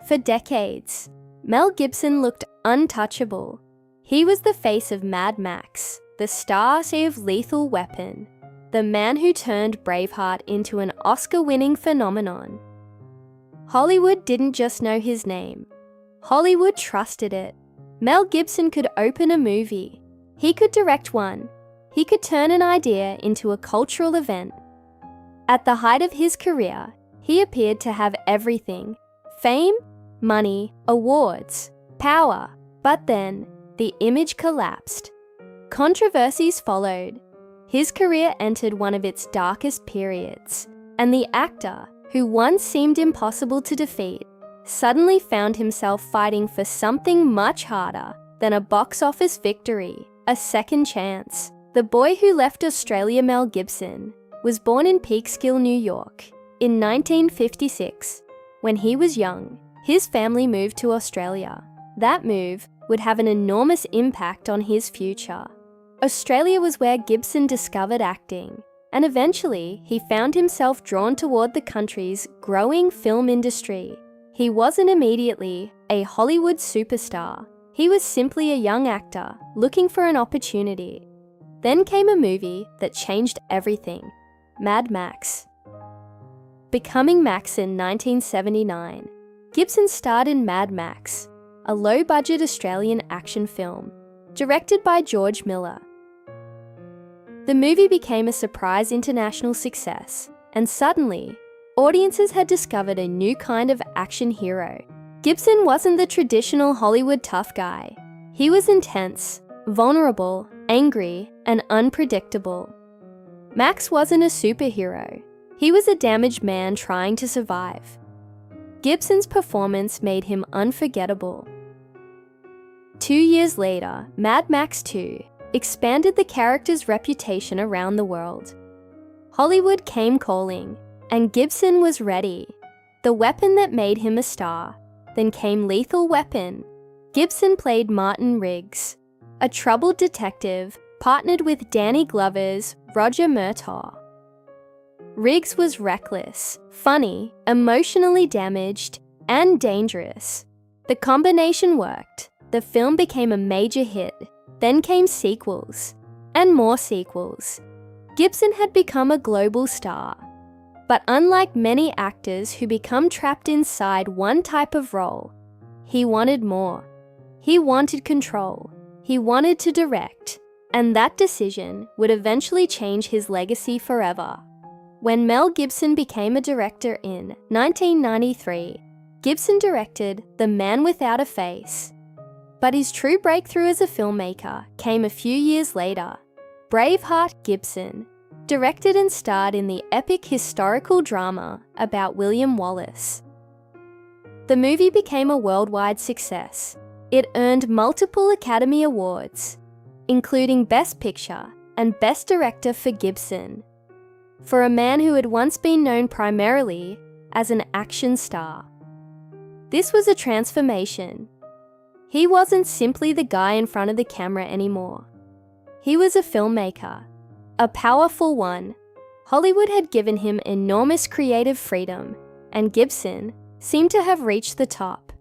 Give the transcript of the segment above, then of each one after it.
For decades, Mel Gibson looked untouchable. He was the face of Mad Max, the star of Lethal Weapon, the man who turned Braveheart into an Oscar-winning phenomenon. Hollywood didn't just know his name. Hollywood trusted it. Mel Gibson could open a movie. He could direct one. He could turn an idea into a cultural event. At the height of his career, he appeared to have everything: fame, money, awards, power. But then, the image collapsed. Controversies followed. His career entered one of its darkest periods, and the actor, who once seemed impossible to defeat, suddenly found himself fighting for something much harder than a box office victory, a second chance. The boy who left Australia, Mel Gibson, was born in Peekskill, New York, in 1956. When he was young, his family moved to Australia. That move would have an enormous impact on his future. Australia was where Gibson discovered acting, and eventually he found himself drawn toward the country's growing film industry. He wasn't immediately a Hollywood superstar. He was simply a young actor looking for an opportunity. Then came a movie that changed everything: Mad Max. Becoming Max in 1979, Gibson starred in Mad Max, a low-budget Australian action film, directed by George Miller. The movie became a surprise international success, and suddenly, audiences had discovered a new kind of action hero. Gibson wasn't the traditional Hollywood tough guy. He was intense, vulnerable, angry, and unpredictable. Max wasn't a superhero. He was a damaged man trying to survive. Gibson's performance made him unforgettable. 2 years later, Mad Max 2 expanded the character's reputation around the world. Hollywood came calling, and Gibson was ready. The weapon that made him a star. Then came Lethal Weapon. Gibson played Martin Riggs, a troubled detective partnered with Danny Glover's Roger Murtaugh. Riggs was reckless, funny, emotionally damaged, and dangerous. The combination worked. The film became a major hit. Then came sequels, and more sequels. Gibson had become a global star. But unlike many actors who become trapped inside one type of role, he wanted more. He wanted control. He wanted to direct. And that decision would eventually change his legacy forever. When Mel Gibson became a director in 1993, Gibson directed The Man Without a Face. But his true breakthrough as a filmmaker came a few years later. Braveheart. Gibson directed and starred in the epic historical drama about William Wallace. The movie became a worldwide success. It earned multiple Academy Awards, including Best Picture and Best Director for Gibson, for a man who had once been known primarily as an action star. This was a transformation. He wasn't simply the guy in front of the camera anymore. He was a filmmaker, a powerful one. Hollywood had given him enormous creative freedom, and Gibson seemed to have reached the top.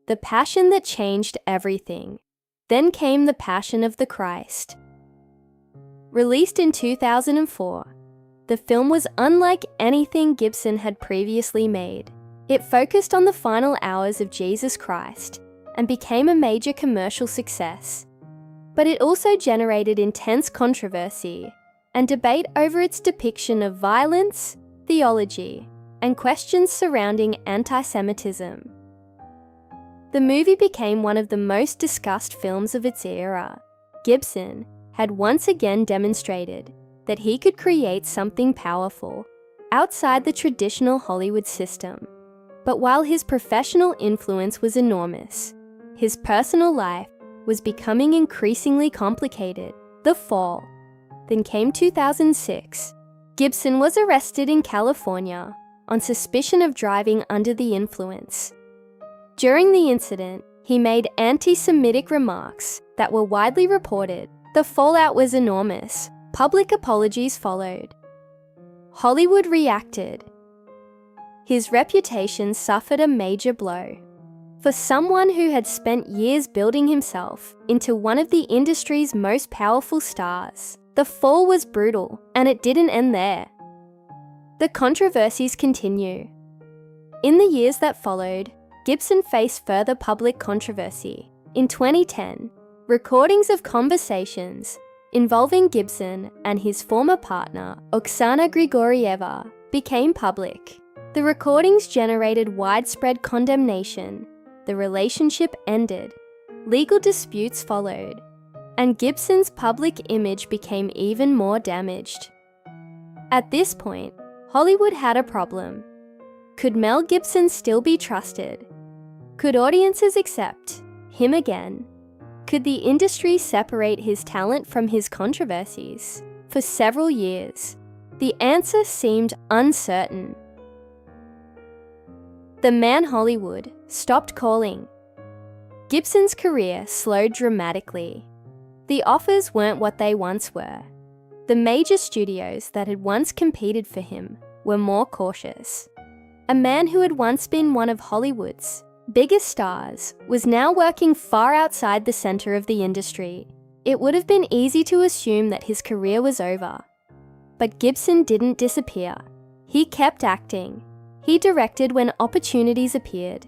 The passion that changed everything. Then came The Passion of the Christ. Released in 2004, the film was unlike anything Gibson had previously made. It focused on the final hours of Jesus Christ and became a major commercial success. But it also generated intense controversy and debate over its depiction of violence, theology, and questions surrounding anti-Semitism. The movie became one of the most discussed films of its era. Gibson had once again demonstrated that he could create something powerful outside the traditional Hollywood system. But while his professional influence was enormous, his personal life was becoming increasingly complicated. The fall. Then came 2006. Gibson was arrested in California on suspicion of driving under the influence. During the incident, he made anti-Semitic remarks that were widely reported. The fallout was enormous. Public apologies followed. Hollywood reacted. his reputation suffered a major blow. For someone who had spent years building himself into one of the industry's most powerful stars, the fall was brutal, and it didn't end there. The controversies continue. In the years that followed, Gibson faced further public controversy. In 2010, recordings of conversations involving Gibson and his former partner, Oksana Grigorieva, became public. The recordings generated widespread condemnation. The relationship ended. Legal disputes followed, and Gibson's public image became even more damaged. At this point, Hollywood had a problem. Could Mel Gibson still be trusted? Could audiences accept him again? Could the industry separate his talent from his controversies? For several years, the answer seemed uncertain. The man Hollywood stopped calling. Gibson's career slowed dramatically. The offers weren't what they once were. The major studios that had once competed for him were more cautious. A man who had once been one of Hollywood's biggest stars was now working far outside the center of the industry. It would have been easy to assume that his career was over. But Gibson didn't disappear. He kept acting. He directed when opportunities appeared.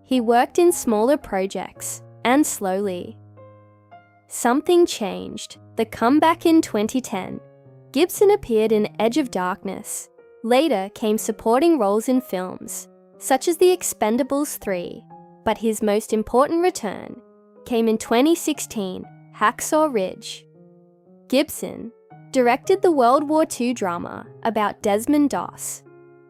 He worked in smaller projects, and slowly, something changed. The comeback in 2010. Gibson appeared in Edge of Darkness. Later came supporting roles in films, such as The Expendables 3, but his most important return came in 2016, Hacksaw Ridge. Gibson directed the World War II drama about Desmond Doss,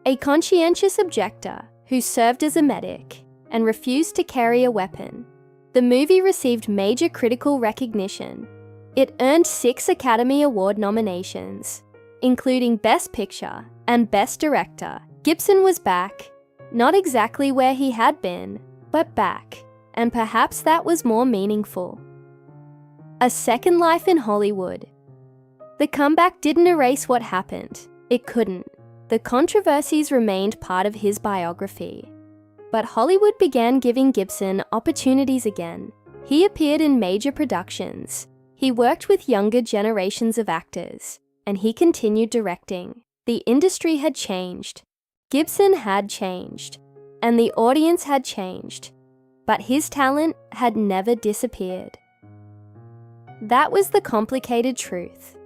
a conscientious objector who served as a medic and refused to carry a weapon. The movie received major critical recognition. It earned 6 Academy Award nominations, including Best Picture and Best Director. Gibson was back. Not exactly where he had been, but back, and perhaps that was more meaningful. A second life in Hollywood. The comeback didn't erase what happened. It couldn't. The controversies remained part of his biography. But Hollywood began giving Gibson opportunities again. He appeared in major productions. He worked with younger generations of actors, and he continued directing. The industry had changed. Gibson had changed, and the audience had changed, but his talent had never disappeared. That was the complicated truth.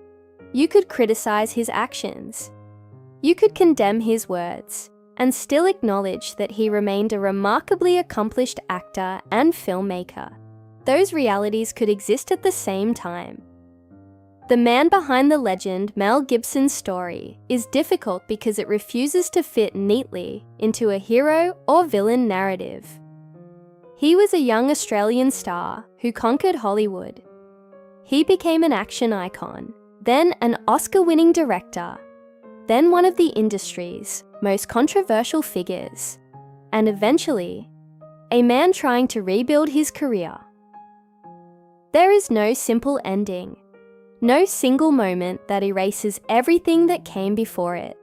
You could criticize his actions. You could condemn his words, and still acknowledge that he remained a remarkably accomplished actor and filmmaker. Those realities could exist at the same time. The man behind the legend Mel Gibson's story is difficult because it refuses to fit neatly into a hero or villain narrative. He was a young Australian star who conquered Hollywood. He became an action icon, then an Oscar-winning director, then one of the industry's most controversial figures, and eventually, a man trying to rebuild his career. There is no simple ending. No single moment that erases everything that came before it.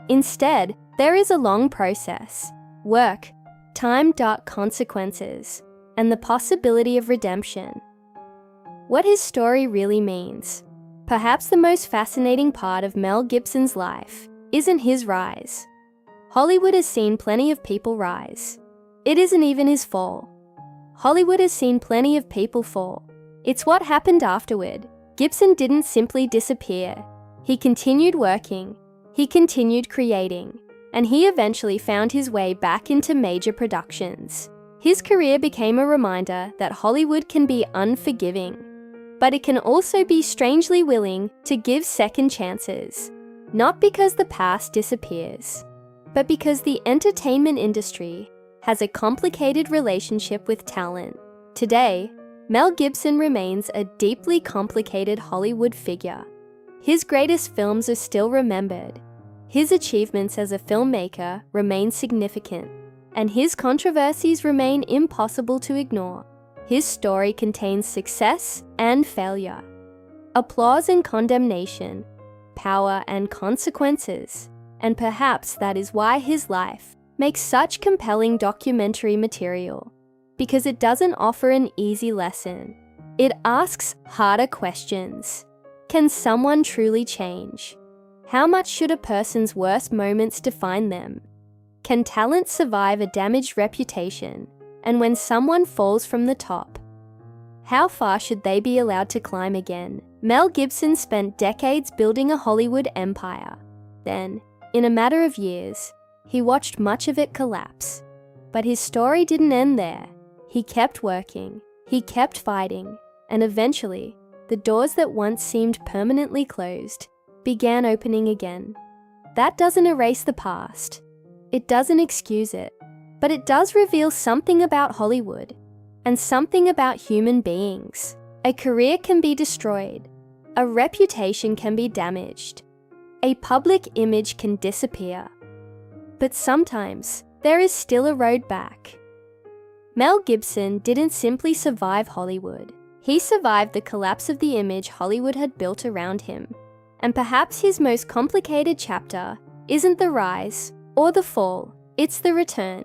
Instead, there is a long process, work, time, dark consequences, and the possibility of redemption. What his story really means, perhaps the most fascinating part of Mel Gibson's life, isn't his rise. Hollywood has seen plenty of people rise. It isn't even his fall. Hollywood has seen plenty of people fall. It's what happened afterward. Gibson didn't simply disappear. He continued working, he continued creating, and he eventually found his way back into major productions. His career became a reminder that Hollywood can be unforgiving, but it can also be strangely willing to give second chances, not because the past disappears, but because the entertainment industry has a complicated relationship with talent. Today, Mel Gibson remains a deeply complicated Hollywood figure. His greatest films are still remembered. His achievements as a filmmaker remain significant, and his controversies remain impossible to ignore. His story contains success and failure, applause and condemnation, power and consequences, And perhaps that is why his life makes such compelling documentary material, because it doesn't offer an easy lesson. It asks harder questions. Can someone truly change? How much should a person's worst moments define them? Can talent survive a damaged reputation? And when someone falls from the top, how far should they be allowed to climb again? Mel Gibson spent decades building a Hollywood empire. Then, in a matter of years, he watched much of it collapse. But his story didn't end there. He kept working, he kept fighting, and eventually, the doors that once seemed permanently closed began opening again. That doesn't erase the past. It doesn't excuse it. But it does reveal something about Hollywood, and something about human beings. A career can be destroyed. A reputation can be damaged. A public image can disappear. But sometimes, there is still a road back. Mel Gibson didn't simply survive Hollywood. He survived the collapse of the image Hollywood had built around him. And perhaps his most complicated chapter isn't the rise or the fall, it's the return.